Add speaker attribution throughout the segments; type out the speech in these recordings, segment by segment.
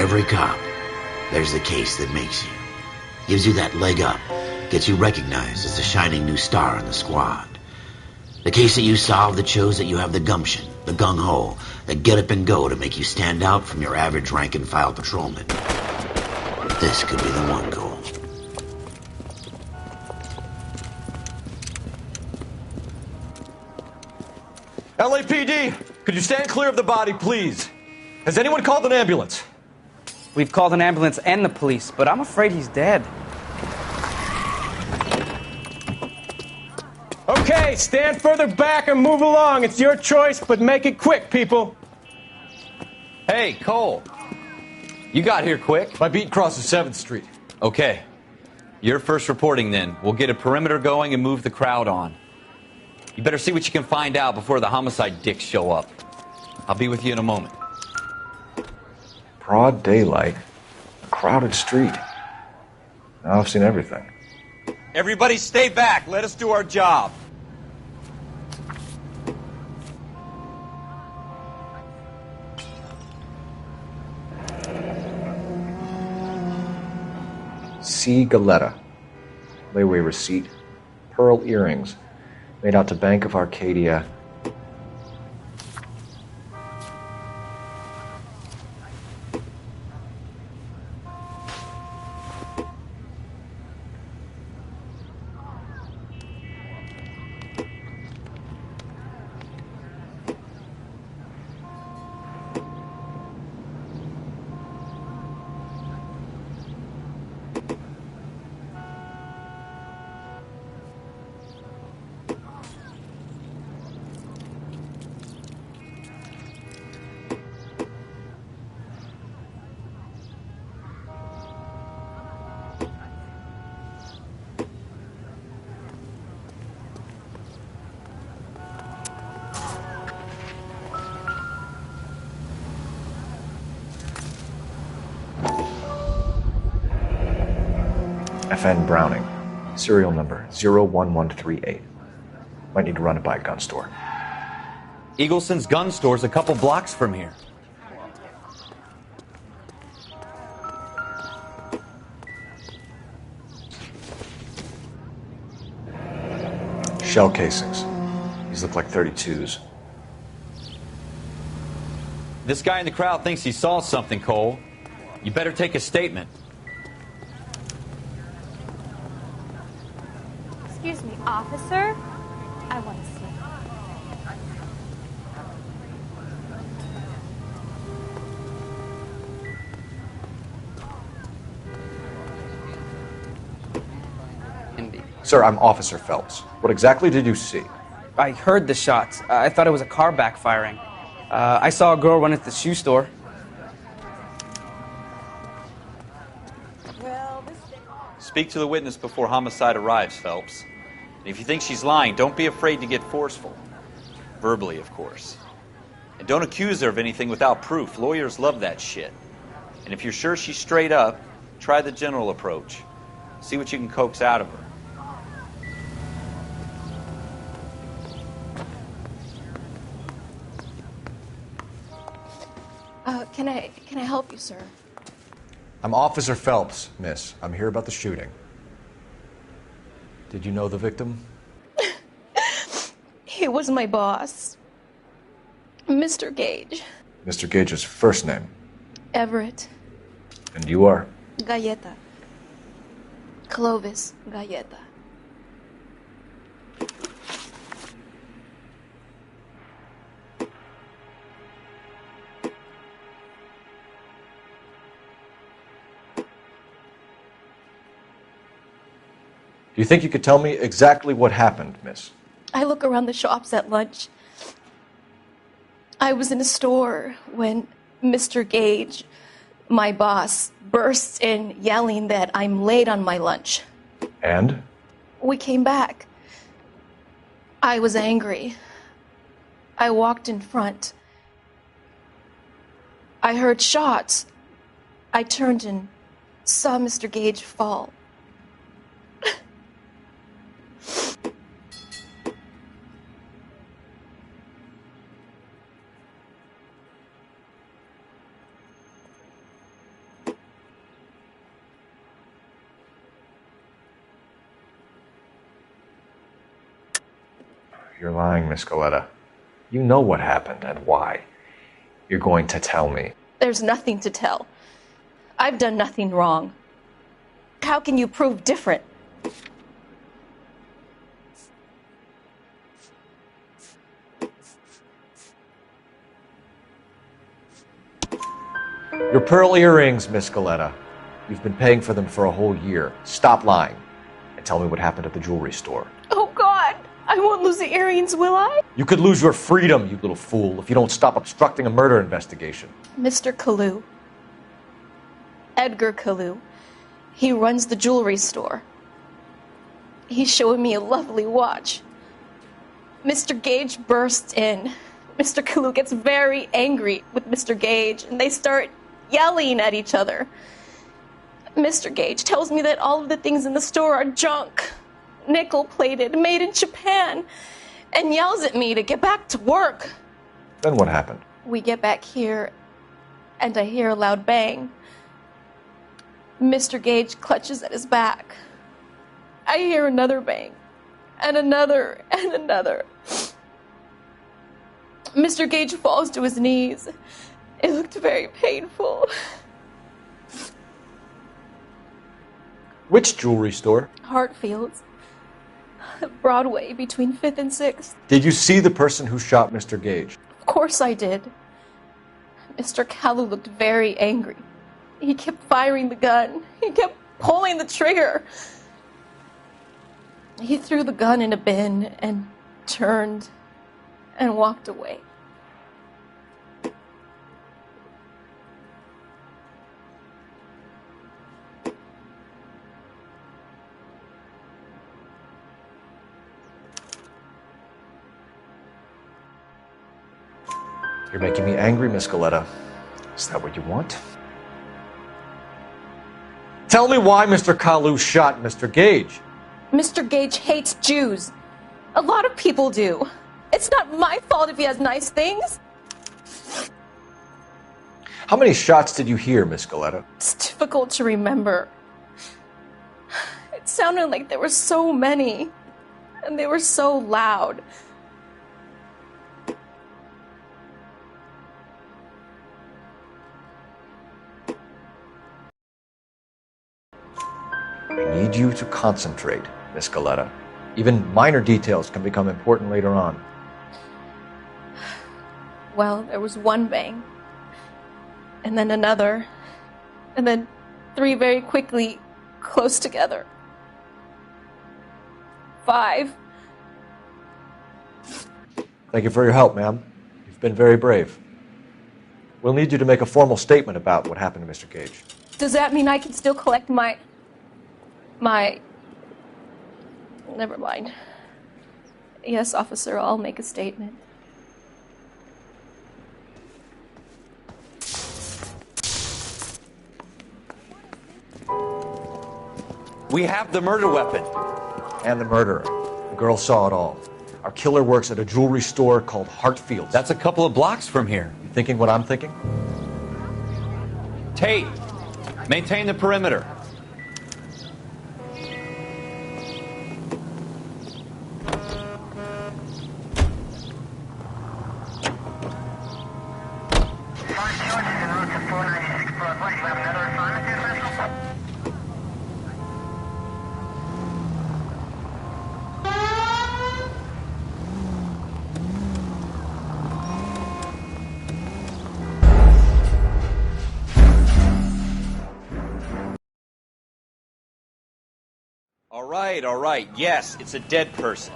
Speaker 1: every cop, there's the case that makes you. Gives you that leg up, gets you recognized as the shining new star in the squad. The case that you solve that shows that you have the gumption, the gung-ho, the get up and go to make you stand out from your average rank-and-file patrolman. This could be the one, Cole.
Speaker 2: LAPD, could you stand clear of the body, please? Has anyone called an ambulance?
Speaker 3: We've called an ambulance and the police, but I'm afraid he's dead.
Speaker 4: Okay, stand further back and move along. It's your choice, but make it quick, people.
Speaker 5: Hey, Cole. You got here quick.
Speaker 2: My beat crosses 7th Street.
Speaker 5: Okay. You're first reporting then. We'll get a perimeter going and move the crowd on. You better see what you can find out before the homicide dicks show up. I'll be with you in a moment.
Speaker 6: Broad daylight. A crowded street. Now I've seen everything.
Speaker 5: Everybody stay back. Let us do our job.
Speaker 6: C. Galetta. Layaway receipt. Pearl earrings. Made out to Bank of Arcadia. FN Browning, serial number 01138. Might need to run it by a gun store.
Speaker 5: Eagleson's gun store's a couple blocks from here.
Speaker 6: Shell casings. These look like 32s.
Speaker 5: This guy in the crowd thinks he saw something, Cole. You better take a statement.
Speaker 7: Excuse me, officer? I want to see.
Speaker 6: Sir, I'm Officer Phelps. What exactly did you see?
Speaker 3: I heard the shots. I thought it was a car backfiring. I saw a girl run into the shoe store.
Speaker 5: Speak to the witness before homicide arrives, Phelps. And if you think she's lying, don't be afraid to get forceful. Verbally, of course. And don't accuse her of anything without proof. Lawyers love that shit. And if you're sure she's straight up, try the general approach. See what you can coax out of her.
Speaker 7: Can I help you, sir?
Speaker 6: I'm Officer Phelps, miss. I'm here about the shooting. Did you know the victim?
Speaker 7: He was my boss, Mr. Gage.
Speaker 6: Mr. Gage's first name.
Speaker 7: Everett.
Speaker 6: And you are?
Speaker 7: Galleta. Clovis Galleta.
Speaker 6: Do you think you could tell me exactly what happened, miss?
Speaker 7: I look around the shops at lunch. I was in a store when Mr. Gage, my boss, bursts in yelling that I'm late on my lunch.
Speaker 6: And?
Speaker 7: We came back. I was angry. I walked in front. I heard shots. I turned and saw Mr. Gage fall.
Speaker 6: You're lying, Miss Galetta. You know what happened and why. You're going to tell me.
Speaker 7: There's nothing to tell. I've done nothing wrong. How can you prove different?
Speaker 6: Your pearl earrings, Miss Galetta. You've been paying for them for a whole year. Stop lying and tell me what happened at the jewelry store.
Speaker 7: Oh, God! I won't lose the earrings, will I?
Speaker 6: You could lose your freedom, you little fool, if you don't stop obstructing a murder investigation.
Speaker 7: Mr. Kalu. Edgar Kalu. He runs the jewelry store. He's showing me a lovely watch. Mr. Gage bursts in. Mr. Kalu gets very angry with Mr. Gage, and they start yelling at each other. Mr. Gage tells me that all of the things in the store are junk, nickel-plated, made in Japan, and yells at me to get back to work.
Speaker 6: Then what happened?
Speaker 7: We get back here, and I hear a loud bang. Mr. Gage clutches at his back. I hear another bang, and another, and another. Mr. Gage falls to his knees. It looked very painful.
Speaker 6: Which jewelry store?
Speaker 7: Hartfield's. Broadway, between 5th and 6th.
Speaker 6: Did you see the person who shot Mr. Gage?
Speaker 7: Of course I did. Mr. Kalu looked very angry. He kept firing the gun. He kept pulling the trigger. He threw the gun in a bin and turned and walked away.
Speaker 6: You're making me angry, Miss Galetta. Is that what you want? Tell me why Mr. Kalu shot Mr. Gage.
Speaker 7: Mr. Gage hates Jews. A lot of people do. It's not my fault if he has nice things.
Speaker 6: How many shots did you hear, Miss Galetta?
Speaker 7: It's difficult to remember. It sounded like there were so many, and they were so loud.
Speaker 6: I need you to concentrate, Miss Galetta. Even minor details can become important later on.
Speaker 7: Well, there was one bang, and then another, and then 3 very quickly, close together. 5.
Speaker 6: Thank you for your help, ma'am. You've been very brave. We'll need you to make a formal statement about what happened to Mr. Gage.
Speaker 7: Does that mean I can still collect my... Never mind. Yes, officer, I'll make a statement.
Speaker 2: We have the murder weapon.
Speaker 6: And the murderer. The girl saw it all. Our killer works at a jewelry store called Hartfield's.
Speaker 2: That's a couple of blocks from here.
Speaker 6: You thinking what I'm thinking?
Speaker 2: Tate, maintain the perimeter.
Speaker 5: All right. Yes, it's a dead person.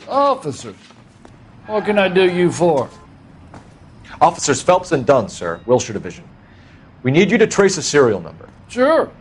Speaker 8: Officer, what can I do you for?
Speaker 6: Officers Phelps and Dunn, sir, Wilshire Division. We need you to trace a serial number.
Speaker 8: Sure.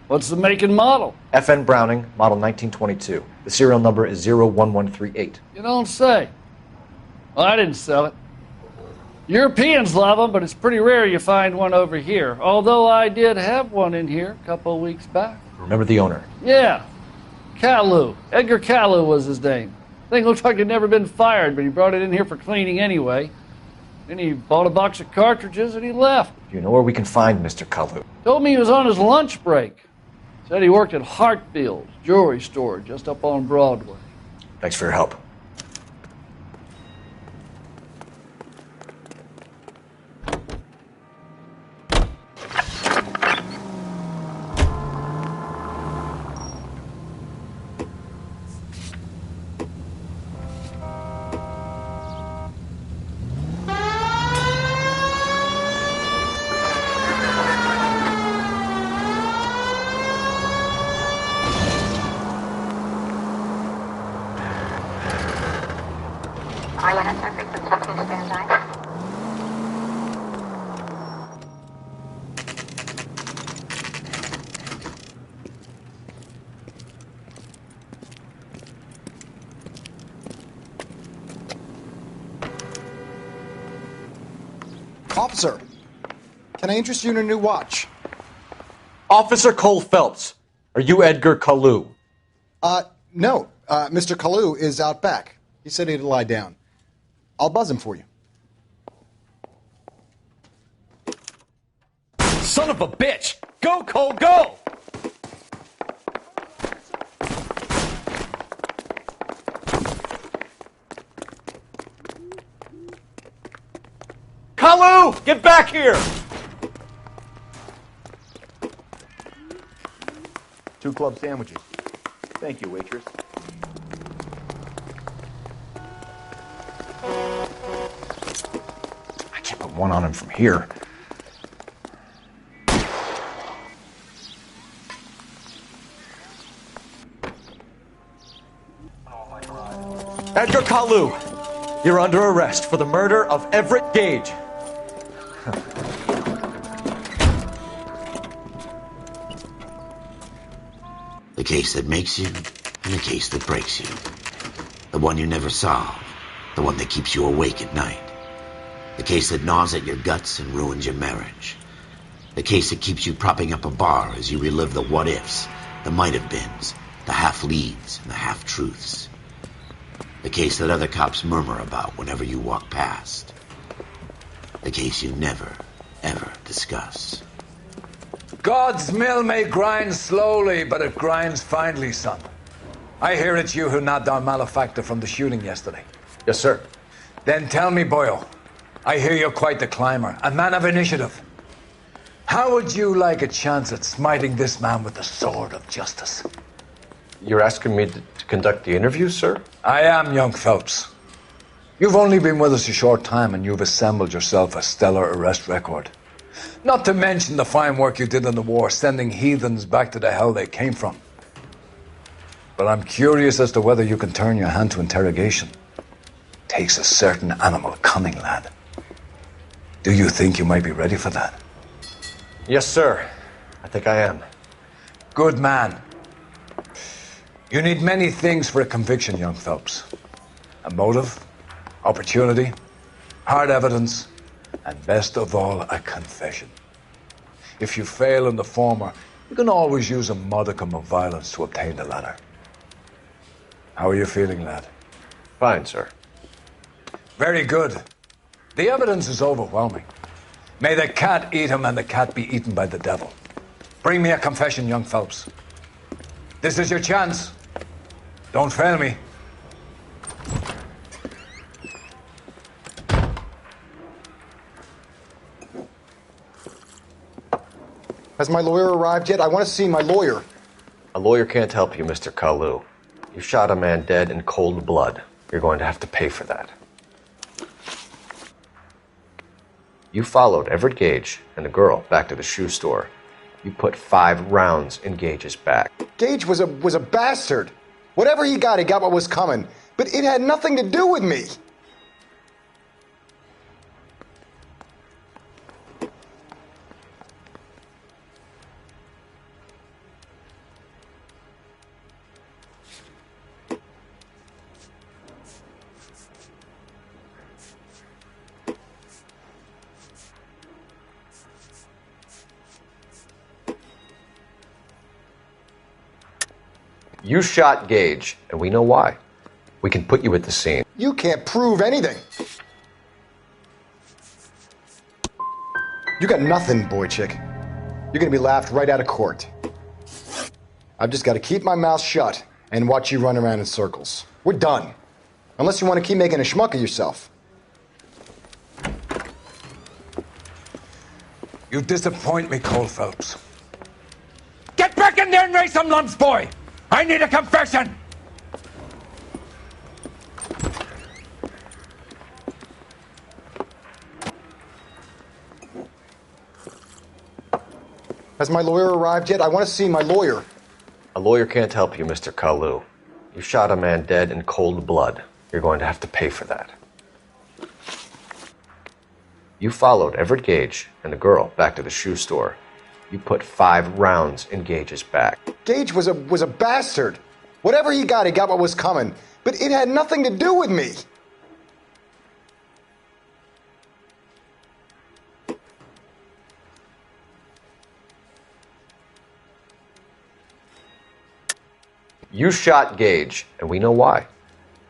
Speaker 8: What's the make and model?
Speaker 6: FN Browning, model 1922. The serial number is 01138.
Speaker 8: You don't say. Well, I didn't sell it. Europeans love them, but it's pretty rare you find one over here. Although I did have one in here a couple of weeks back.
Speaker 6: Remember the owner?
Speaker 8: Yeah. Kalu. Edgar Kalu was his name. Thing looks like he'd never been fired, but he brought it in here for cleaning anyway. Then he bought a box of cartridges and he left.
Speaker 6: Do you know where we can find Mr. Kalu?
Speaker 8: Told me he was on his lunch break. Said he worked at Hartfield's jewelry store just up on Broadway.
Speaker 6: Thanks for your help.
Speaker 9: Officer, can I interest you in a new watch?
Speaker 6: Officer Cole Phelps, are you Edgar Kalu?
Speaker 9: No. Mr. Kalu is out back. He said he'd lie down. I'll buzz him for you.
Speaker 2: Son of a bitch! Go, Cole, go! Kalu! Get back here!
Speaker 10: 2 club sandwiches. Thank you, waitress.
Speaker 6: I can't put one on him from here.
Speaker 2: Edgar Kalu, you're under arrest for the murder of Everett Gage.
Speaker 1: The case that makes you, and the case that breaks you. The one you never solve. The one that keeps you awake at night. The case that gnaws at your guts and ruins your marriage. The case that keeps you propping up a bar as you relive the what-ifs, the might-have-beens, the half-leads, and the half-truths. The case that other cops murmur about whenever you walk past. The case you never, ever discuss.
Speaker 11: God's mill may grind slowly, but it grinds finely, son. I hear it's you who nabbed our malefactor from the shooting yesterday.
Speaker 6: Yes, sir.
Speaker 11: Then tell me, Boyle, I hear you're quite the climber, a man of initiative. How would you like a chance at smiting this man with the sword of justice?
Speaker 6: You're asking me to conduct the interview, sir?
Speaker 11: I am, young Phelps. You've only been with us a short time and you've assembled yourself a stellar arrest record. Not to mention the fine work you did in the war, sending heathens back to the hell they came from. But I'm curious as to whether you can turn your hand to interrogation. Takes a certain animal cunning, lad. Do you think you might be ready for that?
Speaker 6: Yes, sir. I think I am.
Speaker 11: Good man. You need many things for a conviction, young Phelps. A motive, opportunity, hard evidence, and best of all, a confession. If you fail in the former, you can always use a modicum of violence to obtain the latter. How are you feeling, lad?
Speaker 6: Fine, sir.
Speaker 11: Very good. The evidence is overwhelming. May the cat eat him and the cat be eaten by the devil. Bring me a confession, young Phelps. This is your chance. Don't fail me.
Speaker 9: Has my lawyer arrived yet? I want to see my lawyer.
Speaker 6: A lawyer can't help you, Mr. Kalu. You shot a man dead in cold blood. You're going to have to pay for that. You followed Everett Gage and the girl back to the shoe store. You put 5 rounds in Gage's back.
Speaker 9: Gage was a bastard. Whatever he got what was coming. but it had nothing to do with me.
Speaker 6: You shot Gage, and we know why. We can put you at the scene.
Speaker 9: You can't prove anything. You got nothing, boy chick. You're gonna be laughed right out of court. I've just got to keep my mouth shut and watch you run around in circles. We're done. Unless you want to keep making a schmuck of yourself.
Speaker 11: You disappoint me, Cole Phelps. Get back in there and raise some lumps, boy! I need a confession!
Speaker 9: Has my lawyer arrived yet? I want to see my lawyer.
Speaker 6: A lawyer can't help you, Mr. Kalu. You shot a man dead in cold blood. You're going to have to pay for that. You followed Everett Gage and the girl back to the shoe store. You put 5 rounds in Gage's back.
Speaker 9: Gage was a bastard. Whatever he got what was coming. But it had nothing to do with me.
Speaker 6: You shot Gage, and we know why.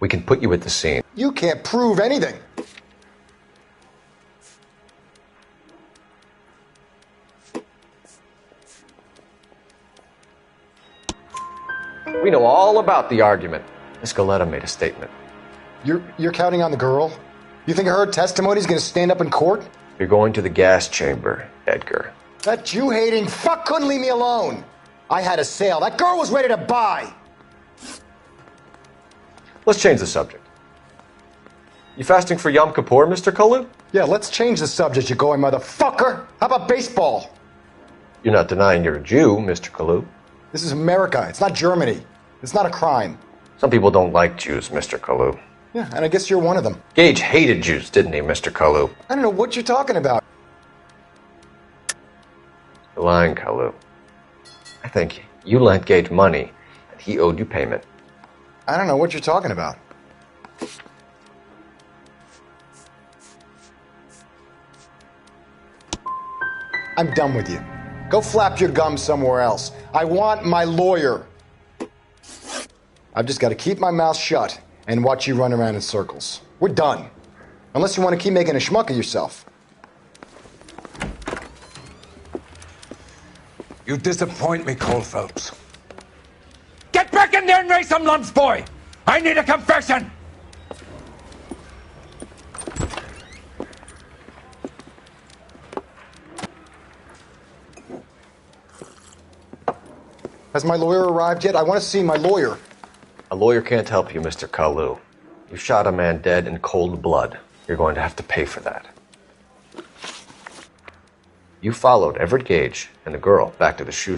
Speaker 6: We can put you at the scene.
Speaker 9: You can't prove anything.
Speaker 6: We know all about the argument. Miss Galetta made a statement.
Speaker 9: You're counting on the girl? You think her testimony is going to stand up in court?
Speaker 6: You're going to the gas chamber, Edgar.
Speaker 9: That Jew-hating fuck couldn't leave me alone. I had a sale. That girl was ready to buy.
Speaker 6: Let's change the subject. You fasting for Yom Kippur, Mr. Kalu?
Speaker 9: Yeah, let's change the subject, you going motherfucker. How about baseball?
Speaker 6: You're not denying you're a Jew, Mr. Kalu.
Speaker 9: This is America. It's not Germany. It's not a crime.
Speaker 6: Some people don't like Jews, Mr. Kalu.
Speaker 9: Yeah, and I guess you're one of them.
Speaker 6: Gage hated Jews, didn't he, Mr. Kalu?
Speaker 9: I don't know what you're talking about.
Speaker 6: You're lying, Kalu. I think you lent Gage money, and he owed you payment.
Speaker 9: I don't know what you're talking about. I'm done with you. Go flap your gums somewhere else. I want my lawyer. I've just got to keep my mouth shut and watch you run around in circles. We're done. Unless you want to keep making a schmuck of yourself.
Speaker 11: You disappoint me, Cole Phelps. Get back in there and raise some lumps, boy! I need a confession!
Speaker 9: Has my lawyer arrived yet? I want to see my lawyer.
Speaker 6: A lawyer can't help you, Mr. Kalu. You shot a man dead in cold blood. You're going to have to pay for that. You followed Everett Gage and the girl back to the shoe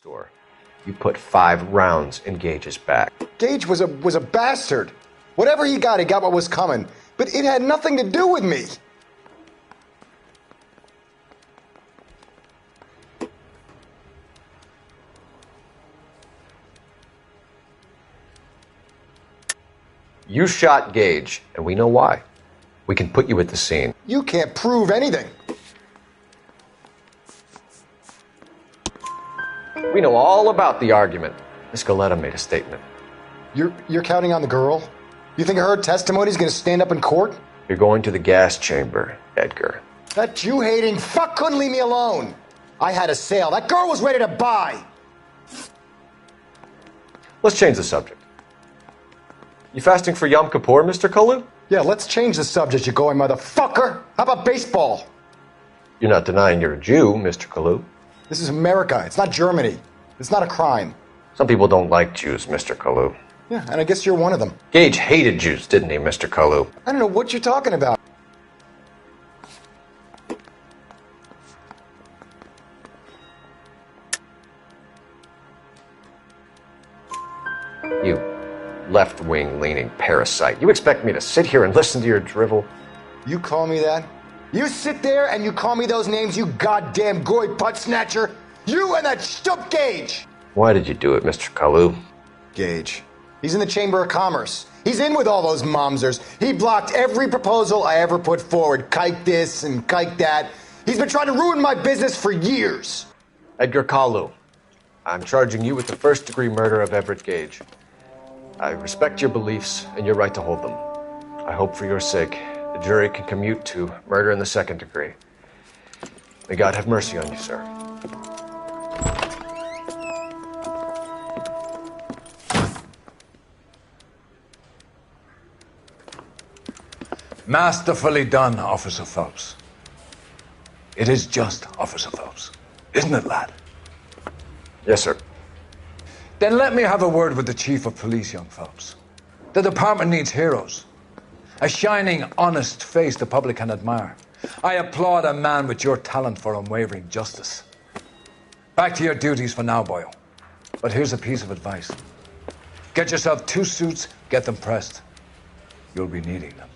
Speaker 6: store. You put 5 rounds in Gage's back.
Speaker 9: Gage was a bastard. Whatever he got what was coming. But it had nothing to do with me.
Speaker 6: You shot Gage, and we know why. We can put you at the scene.
Speaker 9: You can't prove anything.
Speaker 6: We know all about the argument. Miss Galetta made a statement.
Speaker 9: You're counting on the girl? You think her testimony is going to stand up in court?
Speaker 6: You're going to the gas chamber, Edgar.
Speaker 9: That Jew-hating fuck couldn't leave me alone. I had a sale. That girl was ready to buy.
Speaker 6: Let's change the subject. You fasting for Yom Kippur, Mr. Kalu?
Speaker 9: Yeah, let's change the subject, you going motherfucker. How about baseball?
Speaker 6: You're not denying you're a Jew, Mr. Kalu.
Speaker 9: This is America. It's not Germany. It's not a crime.
Speaker 6: Some people don't like Jews, Mr. Kalu.
Speaker 9: Yeah, and I guess you're one of them.
Speaker 6: Gage hated Jews, didn't he, Mr. Kalu?
Speaker 9: I don't know what you're talking about.
Speaker 6: You left-wing leaning parasite. You expect me to sit here and listen to your drivel?
Speaker 9: You call me that? You sit there and you call me those names, you goddamn goy putt snatcher? You and that shtup Gage!
Speaker 6: Why did you do it, Mr. Kalu?
Speaker 9: Gage. He's in the Chamber of Commerce. He's in with all those momsers. He blocked every proposal I ever put forward. Kike this and kike that. He's been trying to ruin my business for years.
Speaker 6: Edgar Kalu, I'm charging you with the first-degree murder of Everett Gage. I respect your beliefs and your right to hold them. I hope for your sake the jury can commute to murder in the second degree. May God have mercy on you, sir.
Speaker 11: Masterfully done, Officer Phelps. It is just Officer Phelps. Isn't it, lad?
Speaker 6: Yes, sir.
Speaker 11: Then let me have a word with the Chief of Police, young Phelps. The department needs heroes. A shining, honest face the public can admire. I applaud a man with your talent for unwavering justice. Back to your duties for now, boyo. But here's a piece of advice. Get yourself 2 suits, get them pressed. You'll be needing them.